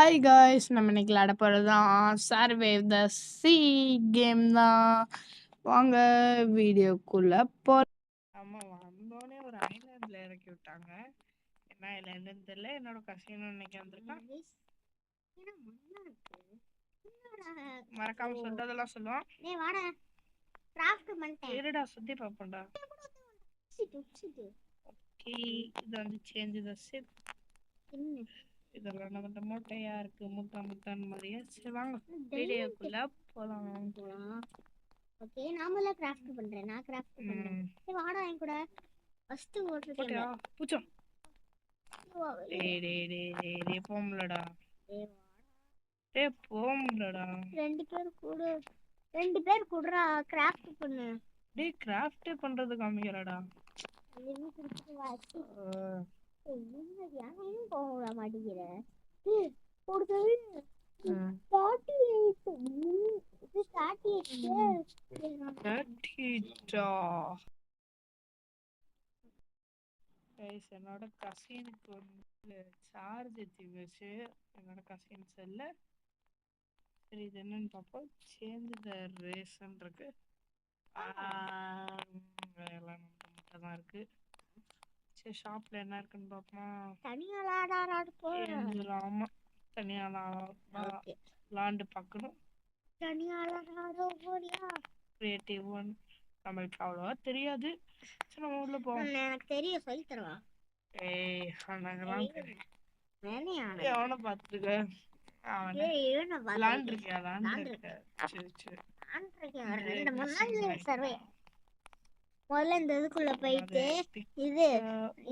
Hi guys, நம்ம இன்னைக்கு விளையாட போகிறது தான் சர்வைவ் த சி கேம் தான். வாங்க வீடியோக்குள்ளே நம்ம வந்தோடனே ஒரு ஐலாண்டில் இறக்கி விட்டாங்க. என்ன ஐலாண்டுன்னு தெரியல. என்னோட கசின் இன்னைக்கு வந்திருக்கான். மறக்காம சொல்றதெல்லாம் சொல்லுவான். இருடா சுத்தி பார்ப்போம்டா. ஓகே, இது வந்து சேஞ்ச் த ஷிப். இதெல்லாம் நம்ம மூட்டையா இருக்கு, முட்டான் மாதிரியே. சரி வாங்க வீடியோக்குள்ள போலாம். ஓகே, நாமல கிராஃப்ட் பண்றேன். நான் கிராஃப்ட் பண்றேன். சரி வாடா என் கூட. ஃபர்ஸ்ட் ஓட்றேன். பூச்சம். டேய் போம்லடா. போம்லடா. ரெண்டு பேர் கூடடா கிராஃப்ட் பண்ணு. டேய் கிராஃப்ட் பண்றது காமிக்கறடா. என்ன குடுத்து வாசி. ஏன் போக மாட்டீங்கற? போடுது. 38. என்னோட கசினுக்கு வந்து சார்ஜ் தீர்ந்துச்சு. என்னோட கசின் செல்ல. சரி இது என்னன்னு பார்ப்போம். சேஞ்ச் த ரேஷன் இருக்கு. எல்லாம் மட்டும் தான் இருக்கு. சரி ஷாப்ல என்ன இருக்குன்னு பார்ப்போம். ஆமா தனியா லாண்டு பார்க்கணும். கிரியேட்டிவ் ஒன் நம்மளுக்கு அவ்வளோவா தெரியாது. சரி நம்ம உள்ள போவோம். எனக்கு தெரியும், சொல்லி தரவா? அவனை பார்த்துருக்க. லாண்ட் இருக்கியா? லாண்ட் இருக்கு. சரி முதல்ல இந்த இதுக்குள்ள போயிட்டு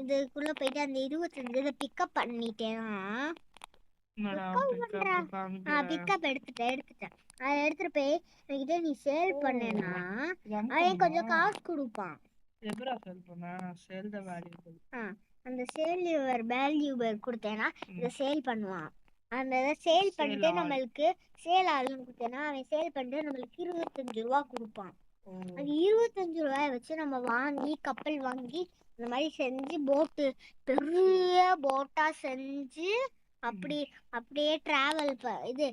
இதுக்குள்ள போயிட்டு அந்த 25 பிக்கப் பண்ணிட்டேன்னா பிக்கப் எடுத்துட்டேன். அதை எடுத்துட்டு போய் என்கிட்ட நீ சேல் பண்ணேன்னா அவன் கொஞ்சம் காசு கொடுப்பான். அந்த சேல் வேல்யூபர் கொடுத்தேன்னா இதை சேல் பண்ணுவான். அந்த இதை சேல் பண்ணிட்டு நம்மளுக்கு சேல் ஆளுன்னு கொடுத்தேன்னா அவன் சேல் பண்ணிட்டு நம்மளுக்கு 25 ரூபா கொடுப்பான். அது 25 ரூபாய வச்சு நம்ம வாங்கி கப்பல் வாங்கி இந்த மாதிரி செஞ்சு போட்டு பெரிய போட்டா செஞ்சு அப்படியே டிராவல் இது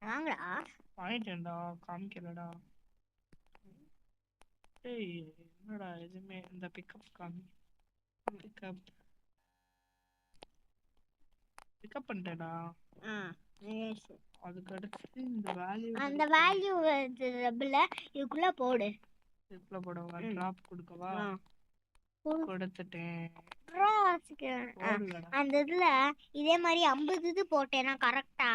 வாங்கடா. வாங்கிட்டேன்டா, காமிக்கலடா. ஏய் என்னடா எதுவுமே இந்த பிக்கப் பண்ணிட்டேடா. அதுக்கு அடுத்து இந்த வேல்யூ இதுக்குள்ள போடு. இதுக்குள்ள போடவா? டிராப் கொடுக்கவா? கொடுத்துட்டேன். அந்த இதுல இதே மாதிரி 50 இது போட்டேன்னா கரெக்டா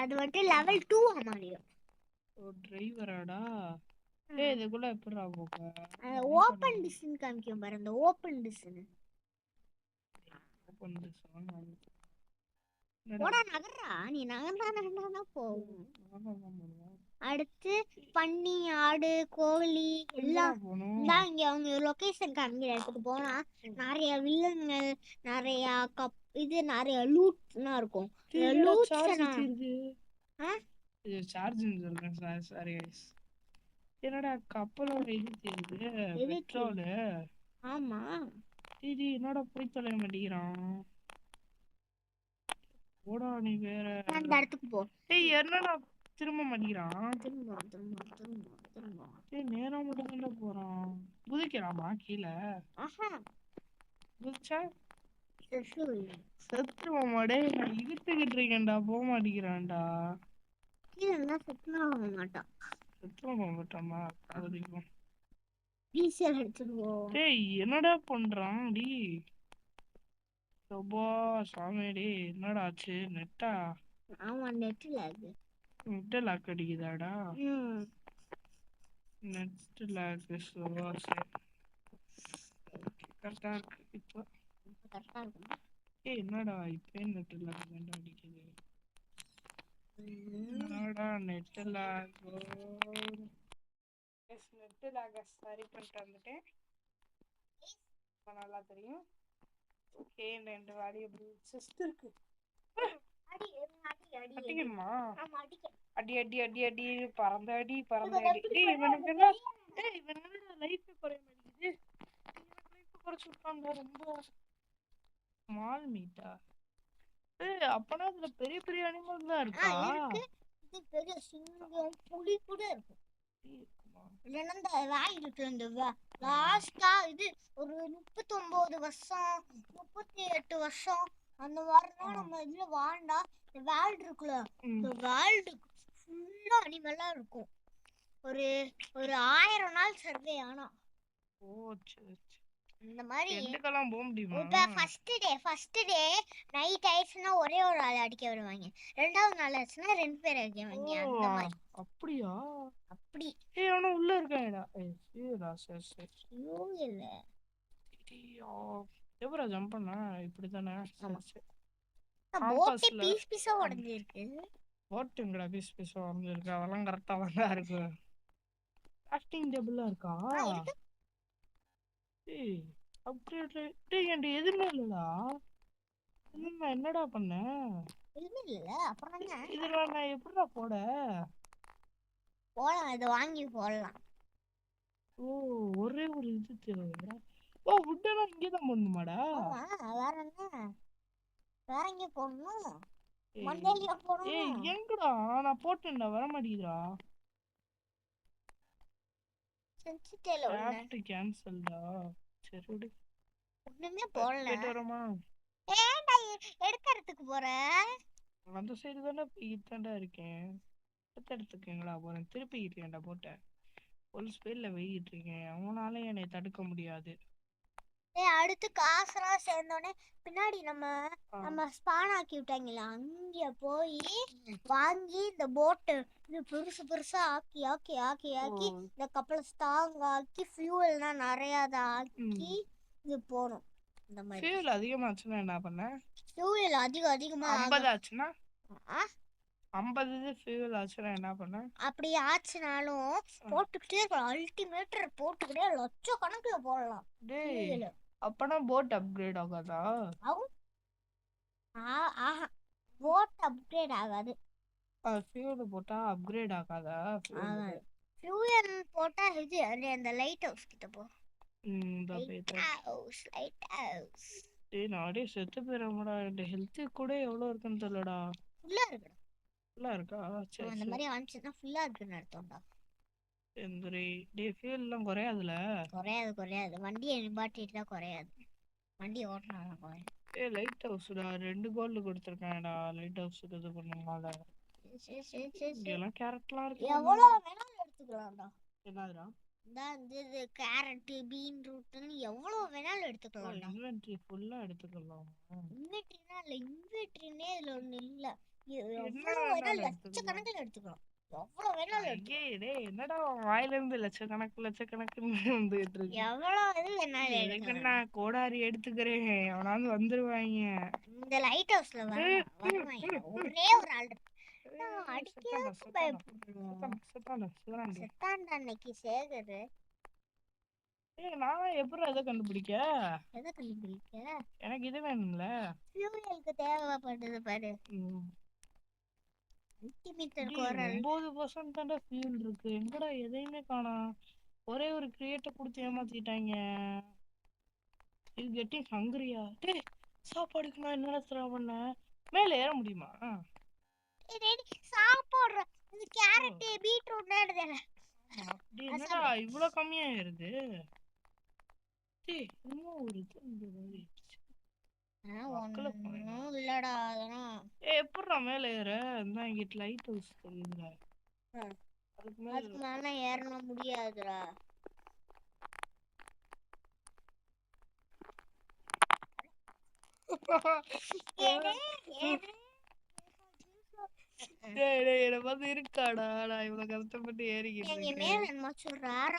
அது வந்து லெவல் 2 மாறிடும். ஓ டிரைவராடா. ஏய் இதுக்குள்ள எப்படிடா போக? ஓபன் டிஸ்ன் காமிக்கும் பாரு. அந்த ஓபன் டிஸ்ன் போடா நகர்றா. நீ நகர்ந்தா போகும். அடுத்து பன்னி, ஆடு, கோழி எல்லாம் தான் இங்க அவங்க லொகேஷன் காமிக்கிற இடத்துக்கு போனா நிறைய வில்லன்கள், நிறைய நிறைய லூட்ஸ்லாம் இருக்கும். என்னடா கப்பலோட இது தெரியுது, பெட்ரோல். ஆமா இது என்னடா போய் தொலைய மாட்டேங்கிறான். போடா நீ வேற அந்த இடத்துக்கு போ. ஏய் என்னடா திரும்ப மாட்டேங்கிறான். ஏய் நேரம் மட்டும் போறான். குதிக்கலாமா கீழே? குதிச்சா செத்துருவாமாடே. நான் இழுத்துக்கிட்டு இருக்கேன்டா, போக மாட்டேங்கிறான்டா. கீழே செத்துனா போக மாட்டான். செத்துருவ மாட்டாமா? அதுக்கும் ஈஸியாக எடுத்துருவோம். டேய் என்னடா பண்றான் டி? சோபா சாமேடி என்னடா ஆச்சு? நெட்டா? ஆமா நெட் லாக். நெட் லாக் அடிக்குதாடா? நெட் லாக் சோபா கரெக்டா இருக்கு இப்போ. கரெக்டா இருக்கு. ஏய் என்னடா இப்போ நெட் லாக் தான்டா அடிக்குது. என்னடா நெட் லாக்? நெட் லாக் சரி பண்ணிட்டு வந்துட்டேன். நல்லா தெரியும். ஓகே ரெண்டு வேல்யூபிள் செஸ்ட் இருக்கு. அடிக்கணுமா? அடி அடி அடி அடி பறந்த அடி பறந்த அடி. டேய் இவனுக்கு என்ன? டேய் இவனுக்கு லைஃப் குறைய மாட்டேங்குது. லைஃப் குறைச்சு விட்டாங்க ரொம்ப. ஸ்மால் மீட்டா? அப்பனா அதுல பெரிய பெரிய அனிமல் தான் இருக்கா? இருக்கு. இது பெரிய சிங்கம் புலி கூட இருக்கும். இல்லைன்னா இந்த வாய் இருக்கு இந்த லாஸ்டா இது ஒரு 39 வருஷம் 38 வருஷம் அந்த மாதிரிலாம் நம்ம இதுல வாழ்ந்தா இந்த வேர்ல்டு இருக்குல்ல இந்த வேர்ல்டு ஃபுல்லா அனிமலா இருக்கும். ஒரு ஒரு 1000 நாள் சர்வே ஆனா. ஓ சரி இந்த மாதிரி எண்டுக்கெல்லாம் போக முடியுமா? இப்ப ஃபர்ஸ்ட் டே நைட் ஆயிடுச்சுன்னா ஒரே ஒரு ஆள் அடிக்க வருவாங்க. ரெண்டாவது நாள் ஆச்சுன்னா 2 பேர் அடிக்க வருவாங்க. அந்த மாதிரி. அப்படியா? அப்படி அவனா உள்ள இருக்காடா. சரி சரி இல்ல எப்பரா ஜம்ப் பண்ண இப்படிதானே? போட்டே பீஸ் பீஸா உடைஞ்சிருக்கு. போட்டுங்கடா பீஸ் பீஸா உடைஞ்சிருக்கு. அதெல்லாம் கரெக்டா தான் இருக்கு. கிராஃப்டிங் டேபிளா இருக்கா? ஏய் அப்கிரேட் டேய் என்கிட்ட எதுவுமே இல்லடா. என்னடா பண்ண? இல்ல அப்புறம் என்ன? இதெல்லாம் நான் எப்படிடா போட? போடலாம், இதை வாங்கி போடலாம். ஓ ஒரே ஒரு இது தேவையா? ஓ வுட்டெல்லாம் இங்கே தான் போடணுமாடா? வேற என்ன? வேற எங்க போடணும்? மண்டையில போடணும். எங்கடா நான் போட்டேன்டா வர மாட்டேங்குதுடா. சென்சிட்டிவ்ல கிராஃப்ட் கேன்சல்டா. சரி விடு. ஒண்ணுமே போடல. போயிட்டு வரமா? ஏன்டா எடுக்கிறதுக்கு போற? அந்த சைடு தானே போயிட்டாண்டா இருக்கேன். எடுத்துக்கீங்களா போறேன். திருப்பிக்கிட்டு ஏன்டா போட்டேன். ஒரு ஸ்பீட்ல வெயிட்டு இருக்கேன். அவனால என்னை தடுக்க முடியாது. அடுத்து காசுலாம் சேர்ந்தோடனே பின்னாடி நம்ம ஸ்பான் ஆக்கி விட்டாங்களா அங்க போய் வாங்கி இந்த போட்டு இது பெருசு பெருசா ஆக்கி ஆக்கி ஆக்கி ஆக்கி இந்த கப்பலை ஸ்ட்ராங் ஆக்கி ஃபியூவல்லாம் நிறைய ஆக்கி இது போகணும். இந்த மாதிரி ஃபியூல் அதிகமாச்சுன்னா என்ன பண்ண? ஃபியூவல் அதிகமா 50 ஆச்சுன்னா 50 ஃபியூல் ஆச்சுன்னா என்ன பண்ண? அப்படி ஆச்சுனாலும் போட்டுக்கிட்டே இருக்கலாம். அல்டிமேட்டர் போட்டுக்கிட்டே லட்சக்கணக்குல போடலாம். டேய் அப்பனா போட் அப்கிரேட் ஆகாதா? போட் அப்கிரேட் ஆகாது. ஃபியூல் போட்டா அப்கிரேட் ஆகாதா? ஃபியூல் போட்டா இது அந்த லைட் ஹவுஸ் கிட்ட போ. Light house. டேய் நானே செத்து போறேன்டா. இந்த ஹெல்த் கூட எவ்வளவு இருக்குன்னு தெரியலடா. ஃபுல்லா இருக்கா? சரி அந்த மாதிரி ஆன்சர்னா ஃபுல்லா இருக்குன்னு அர்த்தம்டா. டேய் ஃபியூல் எல்லாம் குறையாதுல? குறையாது. வண்டியை நிப்பாட்டிட்டு தான் குறையாது. வண்டி ஓட்டணும் குறையாது. ஏய் லைட் ஹவுஸ்டா 2 கோல்டு கொடுத்துருக்கானடா. லைட் ஹவுஸ் இது பண்ணுவாங்கல. இதெல்லாம் கேரட்லாம் இருக்கு. எவ்வளவு வேணாலும் எடுத்துக்கலாம்டா. என்னதுடா? இந்த கேரட் பீட்ரூட்னு எவ்வளவு வேணாலும் எடுத்துக்கலாம். இன்வென்டரி ஃபுல்லா எடுத்துக்கலாம். இன்வென்டரினா இல்ல, இன்வென்டரினே இதுல ஒண்ணு இல்ல. எவ்வளவு வேணாலும் லட்சக்கணக்கில் எடுத்துக்கலாம். எவ்வளவு வேணாலும் எடுத்துக்கலாம். டேய் என்னடா வாயில இருந்து லட்சக்கணக்குன்னு வந்துட்டு இருக்கு. எவ்வளவு வேணாலும் எடுத்துக்கலாம். நான் கோடாரி எடுத்துக்கிறேன். அவனாவது வந்துருவாங்க. இந்த லைட் ஹவுஸ்ல வருவாங்க. ஒரே ஒரு ஆள் அன்னைக்கு சேகரு. நான் எப்படி எதை கண்டுபிடிக்க? எனக்கு இது வேணும்ல. ஃபியூயலுக்கு தேவைப்படுது பாரு. 9% தான்டா ஃபியூல் இருக்கு. எங்கடா எதையுமே காணோம். ஒரே ஒரு கிரியேட்டை கொடுத்து ஏமாத்திட்டாங்க. இது கெட்டிங் ஹங்கரியா? டேய் சாப்பாடுக்கு நான் என்னடா தர பண்ண? மேல ஏற முடியுமா? சாப்பாடு இந்த கேரட் பீட்ரூட் எடுதல. என்னடா இவ்ளோ கம்மியா ஏறுது? டேய் இன்னும் ஒரு இது இந்த மாதிரி இல்லடா அதெல்லாம். எப்படிடா மேல ஏற? இந்த இங்க லைட் ஹவுஸ் தெரியுதுடா. அதுக்கு மேல ஏறன முடியாதுடா. இருக்காடா நான் இவ்வளவு கஷ்டப்பட்டு ஏறிக்கிட்டு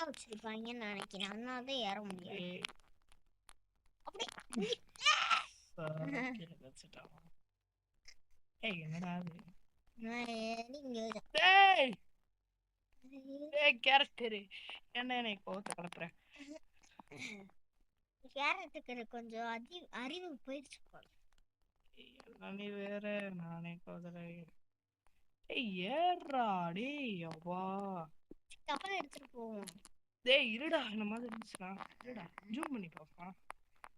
வச்சிருப்பாங்கன்னு நினைக்கிறேன். அதனாலதான் ஏற முடியாது. என்னடா கேரக்டர் என்ன கோவத்தை கலப்புறேன். கேரட்டுக்கு கொஞ்சம் அறிவு போயிடுச்சு. நீ வேற நானே கோதலை. ஏறா டேய் அப்பா கப்பல் எடுத்துட்டு போவோம். டேய் இருடா இந்த மாதிரி இருந்துச்சுனா இருடா ஜூம் பண்ணி பாப்பா.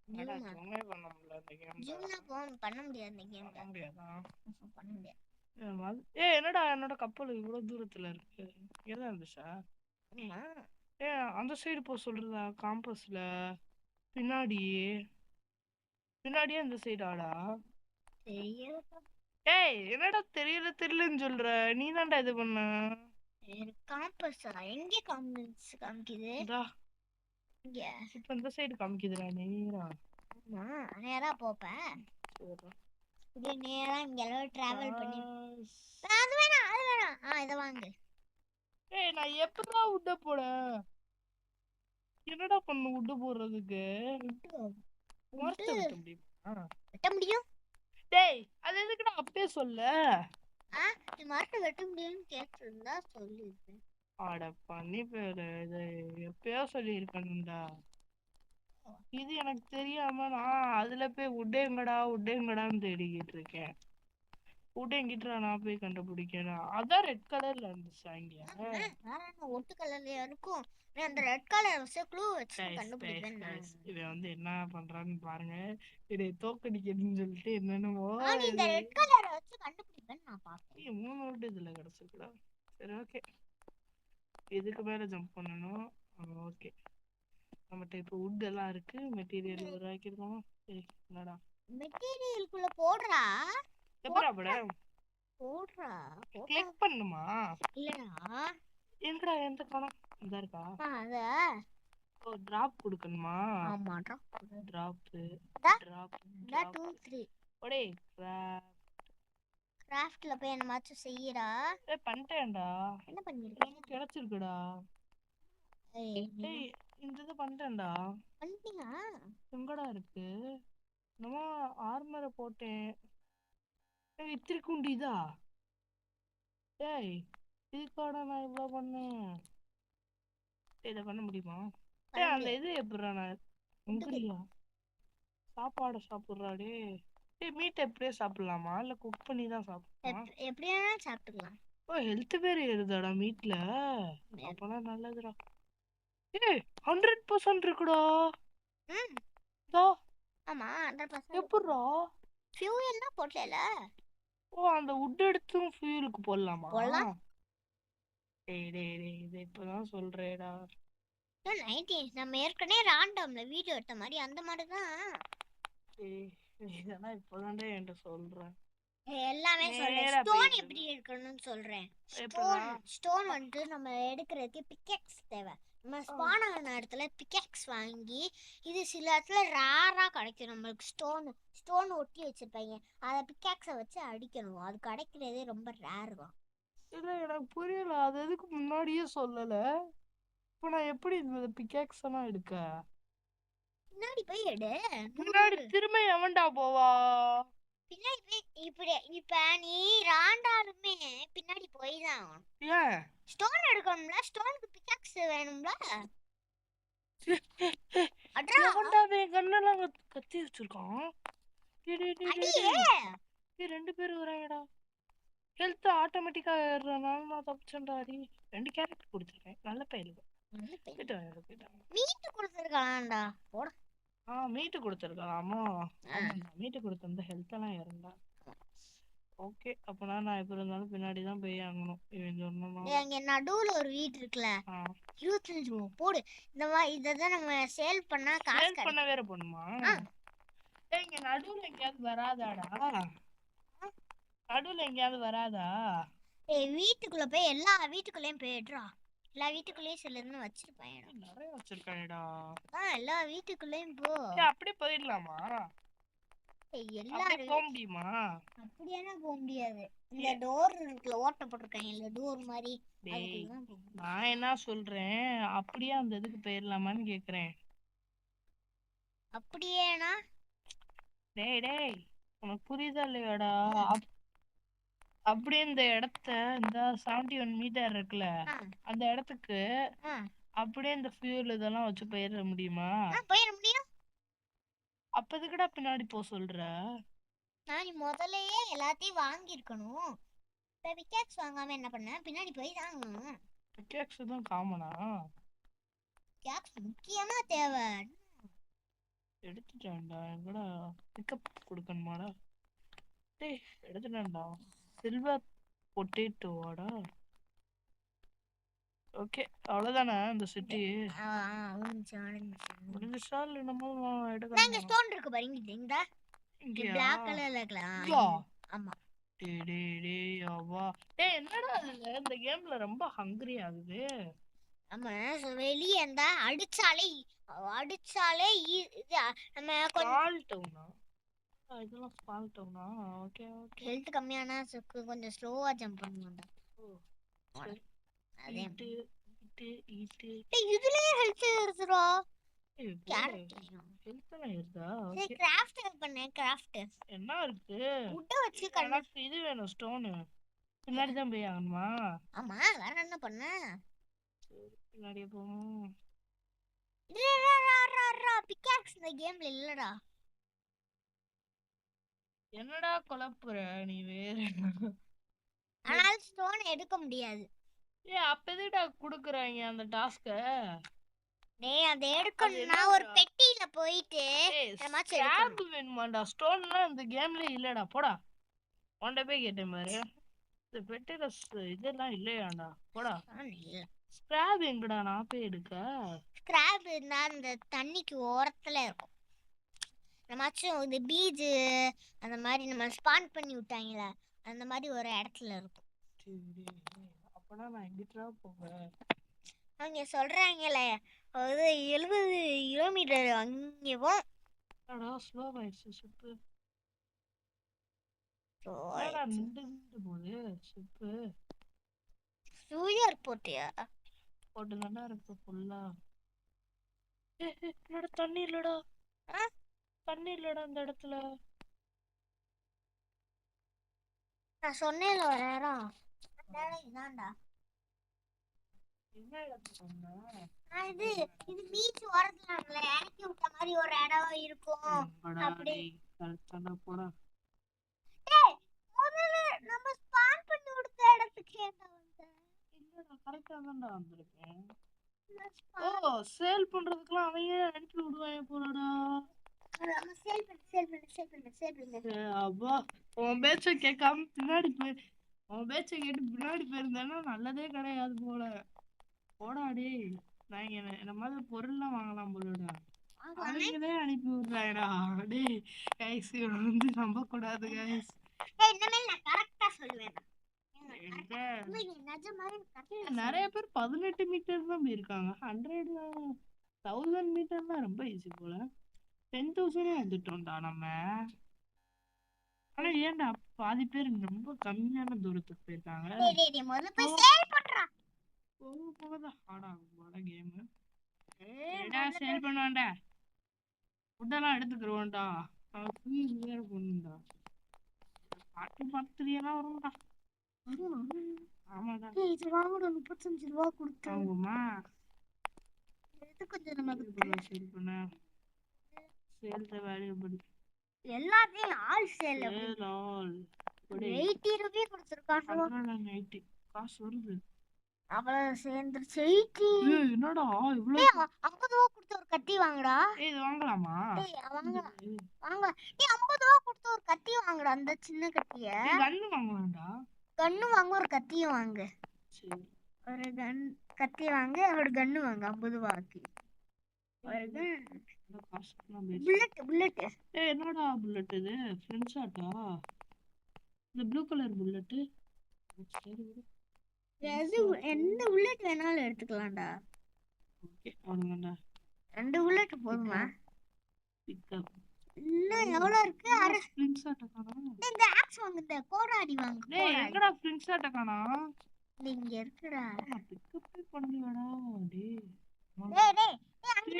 ஜூமா ஜூமே பண்ண முடியல இந்த கேம்ல. ஜூம்னா பண்ண முடியாது இந்த கேம்ல. பண்ண முடியாதா? பண்ண முடியாது. என்னடா என்னோட கப்பல் இவ்வளவு தூரத்துல இருக்கு? இங்கதான் இருந்துச்சா? ஆமா. அந்த சைடு போ சொல்றதா காம்பஸ்ல பின்னாடியே அந்த சைடு ஆடா. என்னடா தெரியலன்னு சொல்ற? நீ தான்டா இது பண்ண. காம்பஸா? எங்க காம்பஸ் காமிக்குது? இங்க இப்ப இந்த சைடு காமிக்குதுடா நேரா. ஆமா நேரா போப்ப. இது நேரா இங்க எல்லாம் டிராவல் பண்ணி. அது வேணாம் இத வாங்கு. நான் எப்படா உட்ட போட? என்னடா பண்ணு உட்டு போடுறதுக்கு? மரத்தை வெட்ட முடியுமா? வெட்ட முடியும். டேய் அது எதுக்குடா அப்பயே சொல்ல? மரத்தை வெட்ட முடியும்னு கேட்டிருந்தா சொல்லிருப்பேன். ஆட பண்ணி பேரு இது எப்பயோ சொல்லியிருக்கணும்டா. இது எனக்கு தெரியாம நான் அதுல போய் உட்டேங்கடான்னு தேடிக்கிட்டு இருக்கேன். உட்டேங்கிட்டு நான் போய் கண்டுபிடிக்கணும். அதான் ரெட் கலர்ல இருந்துச்சு இங்க. ஒட்டு கலர்லயா இருக்கும். அந்த ரெட் கலர் வச்சு க்ளூ வச்சு கண்டுபிடிப்பேன். இவன் வந்து என்ன பண்றான்னு பாருங்க. இதை தோக்கடிக்கணும்னு சொல்லிட்டு என்னென்னமோ இந்த ரெட் கலர் வச்சு கண்டுபிடிப்பேன் நான் பார்த்தேன். 3 விட்டு இதுல கிடைச்சிருக்குடா. சரி ஓகே, இதுக்கு மேல ஜம்ப் பண்ணணும். ஓகே, நம்மகிட்ட இப்போ வுட் எல்லாம் இருக்கு. மெட்டீரியல் உருவாக்கிருக்கோம். என்னடா மெட்டீரியலுக்குள்ள போடுறா? எப்படா போடுறா கிளிக் பண்ணுமா? இல்லடா எங்கடா எந்த காணோம்? இந்த இருக்கா? அத டிராப் கொடுக்கணுமா? ஆமா டிராப் 2 3 ஒடே கிராஃப்ட்ல போய் என்னமாச்சும் செய்யடா. பண்ணிட்டேன்டா. என்ன பண்ணிருக்கேன்? கிடைச்சிருக்குடா. இந்த இது பண்ணிட்டேன்டா. பண்ணிட்டீங்களா? எங்கடா இருக்கு? நம்ம ஆர்மரை போட்டேன். இத்திருக்குண்டிதா? டேய் இதுக்காட நான் இவ்வளவு பண்ணேன். இதை பண்ண முடியுமா? அந்த இது எப்படிடா நான் உங்கரியா சாப்பாடை சாப்பிட்றாடே. மீட் எப்படியே சாப்பிடலாமா இல்ல குக் பண்ணி தான் சாப்பிடலாம்? எப்படியா சாப்பிட்டுக்கலாம். ஹெல்த் பேர் ஏறுதாடா மீட்ல. அப்பனா நல்லதுடா. 100% இருக்குடா. ஆமா 100%. எப்படிடா? ஃபியூயல் தான் போடல. அந்த வுட் எடுத்தும் ஃபியூலுக்கு போடலாமா? டேய் இது இப்பதான் சொல்றேடா. நம்ம ஏற்கனவே ராண்டம்ல வீடியோ எடுத்த மாதிரி அந்த மாதிரி தான். இதெல்லாம் இப்பதான்டா என்கிட்ட சொல்றேன். எல்லாமே சொல்றேன். ஸ்டோன் எப்படி எடுக்கணும்னு சொல்றேன். ஸ்டோன் வந்து நம்ம எடுக்கிறதுக்கு பிக்கெக்ஸ் தேவை. நம்ம ஸ்பான் ஆன இடத்துல பிக்கெக்ஸ் வாங்கி, இது சில இடத்துல ரேரா கிடைக்கும். நம்மளுக்கு ஸ்டோன் ஒட்டி வச்சிருப்பாங்க. அதை பிக்கெக்ஸை வச்சு அடிக்கணும். அது கிடைக்கிறதே ரொம்ப ரேர் தான். இல்ல எனக்கு புரியல. அது எதுக்கு முன்னாடியே சொல்லல? இப்போ நான் எப்படி இந்த பிக்கெக்ஸ் எல்லாம் எடுக்க? பின்னாடி போய் எடு. முன்னாடி திரும்ப எவன்டா போவா? பின்னாடி போய் இப்ப நீ ராண்டாலுமே பின்னாடி போய் தான். ஏன்? ஸ்டோன் எடுக்கணும்ல. ஸ்டோனுக்கு பிக்கெக்ஸ் வேணும்ல. எவன்டா கண்ணெல்லாம் கத்தி வச்சிருக்கான்? ரெண்டு பேரும் வராங்கடா. ஹெல்த் ஆட்டோமேட்டிக்கா ஏறுறனால நான் தப்பிச்சேன்டா. 2 கேரட் கொடுத்துருக்கேன். நல்ல பையலுக்கு மீட் கொடுத்துருக்கான்டா. போட மீட்டு கொடுத்துருக்கலாமா? மீட்டு கொடுத்திருந்தா ஹெல்த் எல்லாம் ஏறும்டா. ஓகே, அப்பனா நான் எப்ப இருந்தாலும் பின்னாடி தான் போய் ஆகணும். இவன் சொன்னா அங்க நடுவுல ஒரு வீடு இருக்குல, 25 ரூபா போடு. இந்த மாதிரி இததான் நம்ம சேல் பண்ணா காசு பண்ண வேற பண்ணுமா? இங்க நடுவுல எங்கயாவது வராதாடா? நடுவுல எங்கயாவது வராதா? வீட்டுக்குள்ள போய் எல்லா வீட்டுக்குள்ளேயும் போயிடுறா. எல்லா வீட்டுக்குள்ளேயும் சில இருந்து வச்சிருப்பாங்க. நிறைய வச்சிருக்காங்கடா. எல்லா வீட்டுக்குள்ளேயும் போ. அப்படி போயிடலாமா? எல்லாரும் போக முடியுமா? அப்படியானா போக முடியாது. இந்த டோர் இருக்குல, ஓட்ட போட்டிருக்காங்க இல்ல, டோர் மாதிரி. நான் என்ன சொல்றேன், அப்படியே அந்த இதுக்கு போயிடலாமான்னு கேக்குறேன். அப்படியேனா? டேய் உனக்கு புரியுதா இல்லையாடா? அப்படியே இந்த இடத்த இந்த 71 மீட்டர் இருக்குல்ல, அந்த இடத்துக்கு அப்படியே இந்த ஃபியூல் இதெல்லாம் வச்சு போயிட முடியுமா? போயிட முடியும். அப்ப எதுக்குடா பின்னாடி போ சொல்ற? நான் முதல்லயே எல்லாத்தையும் வாங்கியிருக்கணும். இப்ப பிக்கேக்ஸ் வாங்காம என்ன பண்ண? பின்னாடி போய் வாங்கணும். பிக்கேக்ஸ் தான் காமனா? பிக்கேக்ஸ் முக்கியமா தேவை. எடுத்துட்டான்டா. எங்கடா பிக்கப் கொடுக்கணுமாடா? டேய் எடுத்துட்டான்டா. சில்வர் பொட்டேட்டோவாடா? ஓகே அவ்வளவுதானே இந்த சிட்டி முடிஞ்சிச்சா? இல்லை நம்ம எடுக்கணும். ஸ்டோன் இருக்கு பாருங்க. இந்த Black கலர்ல இருக்கலாம். ஆமா. டேய் அவ்வா. டேய் என்னடா இதுல இந்த கேம்ல ரொம்ப ஹங்கிரி ஆகுது. ஆமா வெளியே இருந்தா அடிச்சாலே இது நம்ம ஸ்மால் டவுனா? இதெல்லாம் ஸ்மால் டவுனா? Okay okay. ஹெல்த் கம்மியானா கொஞ்சம் ஸ்லோவா ஜம்ப் பண்ணுவாங்க. சரி. அதே ஈட்டு இதுலயே ஹெல்த் ஏறுதுடா. ஹெல்த் எல்லாம் ஏறுதா? ஓகே. கிராஃப்ட் பண்ணேன். கிராஃப்ட் என்ன இருக்கு? உட்ட வச்சு எனக்கு இது வேணும் ஸ்டோன். பின்னாடி தான் போய் ஆகணுமா? ஆமா வேற என்ன பண்ண? பின்னாடியே போவோம். பிக்காக்ஸ் இந்த கேம்ல இல்லடா. என்னடா குழப்புற நீ வேற? ஆனா ஸ்டோன் எடுக்க முடியாது. அப்ப எதுடா குடுக்குறாங்க அந்த டாஸ்க? டேய் அதை எடுக்கணும்னா ஒரு பெட்டியில போயிட்டு ஸ்கிராப் வேணுமாடா? ஸ்டோன்லாம் இந்த கேம்ல இல்லடா. போடா. உன்ட போய் கேட்டேன் பாரு. இந்த பெட்டில இதெல்லாம் இல்லையாடா? போடா. ஸ்கிராப் எங்கடா நான் போய் எடுக்க? ஸ்கிராப் இருந்தா அந்த தண்ணிக்கு ஓரத்துல இருக்கும். நம்மாச்சும் இந்த பீச் அந்த மாதிரி நம்ம ஸ்பான் பண்ணி விட்டாங்களா அந்த மாதிரி ஒரு இடத்துல இருக்கும். அப்பனா நான் எங்கிட்டா போவேன்? அவங்க சொல்றாங்களே 70 கிலோமீட்டர் அங்கேவும் ஸ்லோவாயிடுச்சு ஷிப்பு. நின்று போது ஷிப்பு. சூயர் போட்டியா? போட்டு தானே இருக்கு ஃபுல்லா. என்னடா தண்ணி இல்லடா? தண்ணி இல்லடா அந்த இடத்துல. நான் சொன்னேன்ல ஒரு இடம். இதான்டா. என்ன இடத்துல சொன்னா? இது பீச் ஓரத்துல இறக்கி விட்ட மாதிரி ஒரு இடம் இருக்கும். அப்படி போடா. முதல்ல நம்ம ஸ்பான் பண்ணி விட்ட இடத்துக்கு இல்லடா கரெக்டா தான்டா வந்திருக்கேன். ஓ சேல் பண்றதுக்குலாம் அவங்க அனுப்பி விடுவாங்க போலடா. நம்ம சேல் பண்ணு. அப்பா உன் பேச்ச கேட்காம பின்னாடி உன் பேச்ச கேட்டு பின்னாடி போயிருந்தேன்னா நல்லதே கிடையாது போல. போடாடே நான் என்ன மாதிரி பொருள்லாம் வாங்கலாம் போலடா. அவங்களே அனுப்பி விடுறாங்கடா. டே கைஸ் வந்து நம்ப கூடாது கைஸ். இனிமேல் நான் கரெக்டா சொல்லுவேன். நிறைய பேர் 18 மீட்டர் தான் போயிருக்காங்க. 1000 மீட்டர் தான் ரொம்ப ஈஸி போல. 10,000 வந்துட்டோம்டா நம்ம. ஆனா ஏன்டா பாதி பேர் ரொம்ப கம்மியான தூரத்துக்கு போயிருக்காங்க. போகதான் ஆடாங்க கேம். சேல் பண்ணுவான்டா. ஃபுட்டெல்லாம் எடுத்துக்கிறோம்டா. வேற பொண்ணுண்டா. பாட்டு பத்திரியெல்லாம் வரும்டா. ஆமாடா. இது வாங்கடா 35 ரூபா கொடுத்து. ஆமாமா. இது கொஞ்சம் நமக்கு சேல் பண்ண. சேல் தி வேல்யூபிள். எல்லாத்தையும் ஆல் சேல். Sale all. 80 ரூபாய் கொடுத்திருக்கான். 180 காசு வருது. அவ்வளவு சேர்ந்துருச்சு. 80. என்னடா இவ்ளோ? 50 ரூபாய் கொடுத்து ஒரு கத்தி வாங்குடா. இது வாங்கலாமா? வாங்க. 50 ரூபாய் கொடுத்து ஒரு கத்தி வாங்குடா. அந்த சின்ன கத்திய. கன்னு வாங்கலாம்டா. கன்னு வாங்க ஒரு கத்தியும் வாங்கு. சரி. ஒரு கத்தி வாங்கு ஒரு கன்னு வாங்க 50 ரூபாய்க்கு. புல்லட். என்னடா புல்லட் இது? ஃப்ரெண்ட் ஷாட்டா? இந்த ப்ளூ கலர் புல்லட். சரி எந்த புல்லட் வேணாலும் எடுத்துக்கலாம்டா. ஓகே வாங்கடா. 2 புல்லட் போதுமா? பிக்கப். இன்னும் எவ்வளவு இருக்கு? ஃப்ரெண்ட் ஷாட்டை காணோம். இந்த ஆக்ஸ் வாங்கு. இந்த கோடாடி வாங்கு. டேய் எங்கடா ஃப்ரெண்ட் ஷாட்டை காணோம்? இங்க இருக்குடா. பிக்கப் பண்ணியாடா டேய். அங்க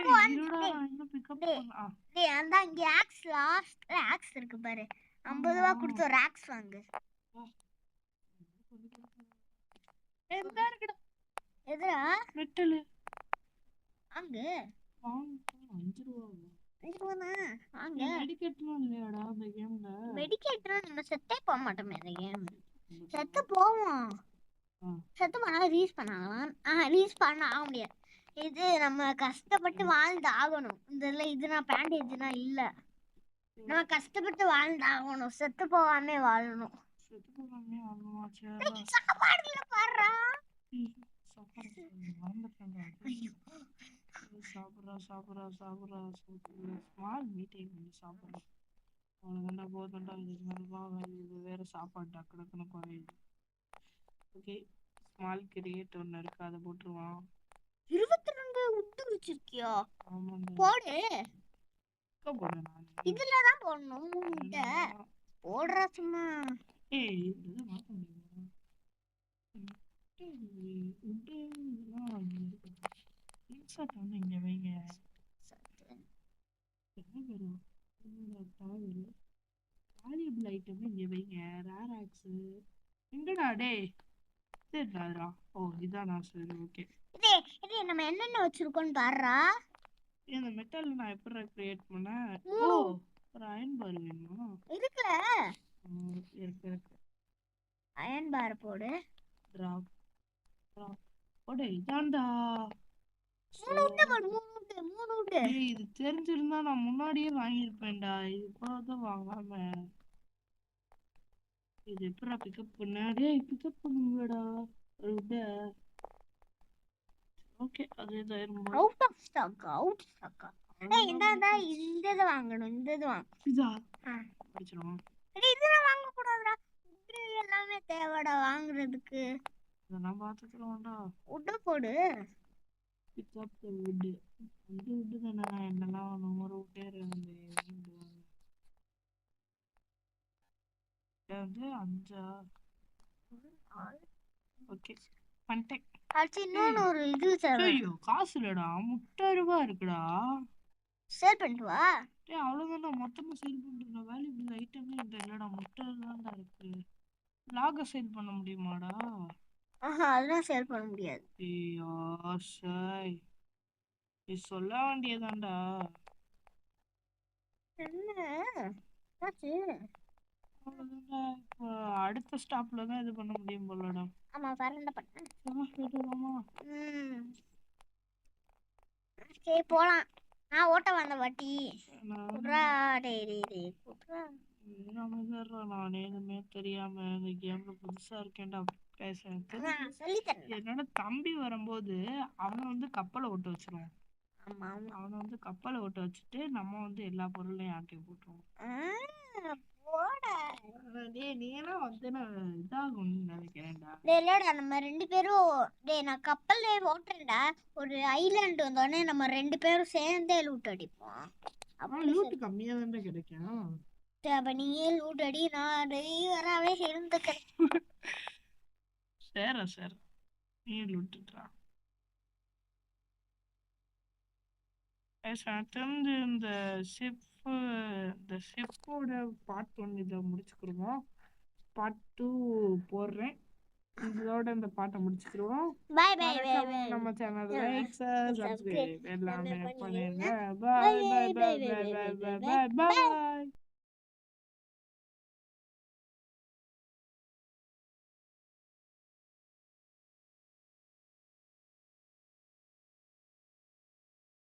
போ. இன்னும் பிக்கப் பண்ணா. டேய் அந்த இங்க ஆக்ஸ் லாஸ்ட்ல ஆக்ஸ் இருக்கு பாரு. 50 ரூபாய் கொடுத்து ஒரு ஆக்ஸ் வாங்கு. எங்க இருக்குடா? எதுடா? மெட்டல். அங்க 5 ரூபாய். வாங்க. மெடிக்கேட்லாம் இல்லையாடா இந்த கேம்ல? மெடிக்கேட்னா நம்ம செத்தே போக மாட்டோமே இந்த கேம். செத்து போவோம். செத்து போனா ரீஸ் பண்ணலாம். ரீஸ் பண்ண ஆக முடியாது. இது நம்ம கஷ்டப்பட்டு வாழ்ந்து ஆகணும். இது நான் பேண்டேஜ்னா இல்ல, நம்ம கஷ்டப்பட்டு வாழ்ந்து ஆகணும். செத்து போகாம வாழணும். செத்து போகாமே ஆகணுமா? சரி சாப்பாடுல பாடுறா. சாப்பிட்றா ஸ்மால் மீட்டிங் பண்ணி சாப்பிட்றோம். அவ்வளோதாண்டா போதுண்டா. இதுக்கு மேலே இது வேற சாப்பாடு டக்கு டக்குன்னு குறையுது. ஓகே ஸ்மால் கிரியேட் ஒன்று இருக்கு, அதை போட்டுருவான். 22 விட்டு வச்சிருக்கியா? ஆமாண்டா போடு. போடு நான் இதுலதான் போடணும். முட்டை போடுறா சும்மா. ஏய் இது மாற்ற முடியுமா? இங்க வைங்க. வேல்யூபிள் ஐட்டம் இங்க வைங்க. ரேராக்ஸ் எங்கடா டேய்? சரிடா. ஓ இதானா? சரி ஓகே. இது நம்ம என்னென்ன வச்சிருக்கோம்னு பாருடா. இந்த மெட்டல் நான் எப்படி கிரியேட் பண்ணேன்? ஓ ஒரு அயன் பார் வேணுமா? இருக்குல. இருக்கு அயன் பார் போடு. டிராப் போடு. இதான்டா. மூணு விட்டு. இது தெரிஞ்சிருந்தா நான் முன்னாடியே வாங்கியிருப்பேன்டா. இது இப்போதான் வாங்காம. இது எப்படா பிக்கப் பண்ண? டேய் பிக்கப் பண்ணுங்கடா. ஓகே அதே தான். அவுட் ஆஃப் ஸ்டாக்கா? டேய் இந்த இது வாங்கணும். இந்த இது வாங்க. இதா படிச்சிரோம். டேய் இதெல்லாம் வாங்க கூடாதுடா. இது எல்லாமே தேவைடா வாங்குறதுக்கு. இதெல்லாம் பாத்துக்கறோம்டா. உட் போடு. Pick up the wood. இது வுட் தானே. என்னலாம் நூறு வுட்டே இருந்து இது 5 ஓகே பண்ணிட்டேன். அடுத்து இன்னொன்னு ஒரு இது சார். ஐயோ காசு இல்லடா. 30 ரூபாய் இருக்குடா. சேல் பண்ணிட்டு வா. டேய் அவ்வளவுதான்டா. மொத்தமா சேல் பண்றேன். வேல்யூபிள் ஐட்டமே இந்த இல்லடா. 30 தான்டா இருக்கு. லாக சேல் பண்ண முடியுமாடா? அதெல்லாம் சேல் பண்ண முடியாது. ஐயோ சாய் நீ சொல்ல வேண்டியதான்டா. என்ன ஆச்சு? அடுத்த ஸ்டாப்ல தான் இது பண்ண முடியும் போலடா. ஆமா பரண்ட பண்ணேன். சரி போலாம். நான் ஓட்ட வந்த வாட்டி நானே எதுவுமே தெரியாம இந்த கேம்ல புதுசா இருக்கேன்டா. என்னோட தம்பி வரும்போது அவனை கப்பலை ஓட்ட வச்சிருவான். அவனை கப்பலை ஓட்ட வச்சுட்டு நம்ம எல்லா பொருளையும் ஆட்டி போட்டுருவோம். நீ எல்லாம் இதாகும்னு நினைக்கிறேன்டா. இல்லடா நம்ம 2 பேரும் நான் கப்பல்ல ஓட்டுறேன்டா. ஒரு ஐலாண்ட் வந்தோடனே நம்ம 2 பேரும் சேர்ந்தே லூட் அடிப்போம். அப்ப லூட் கம்மியா தான் கிடைக்கும். அப்ப நீயே லூட் அடி, நான் டிரைவராவே இருந்துக்கிறேன். சரி நீ லூட்டுடா. தெரிஞ்சு இந்த ஷிப்போட பார்ட் 1 இதை முடிச்சுக்கிடுவோம். பார்ட் 2 போடுறேன். இதோட இந்த பாட்டை முடிச்சுக்கிடுவோம். நம்ம சேனல் லைக் சப்ஸ்கிரைப் எல்லாமே பண்ணிருங்க. பாய்.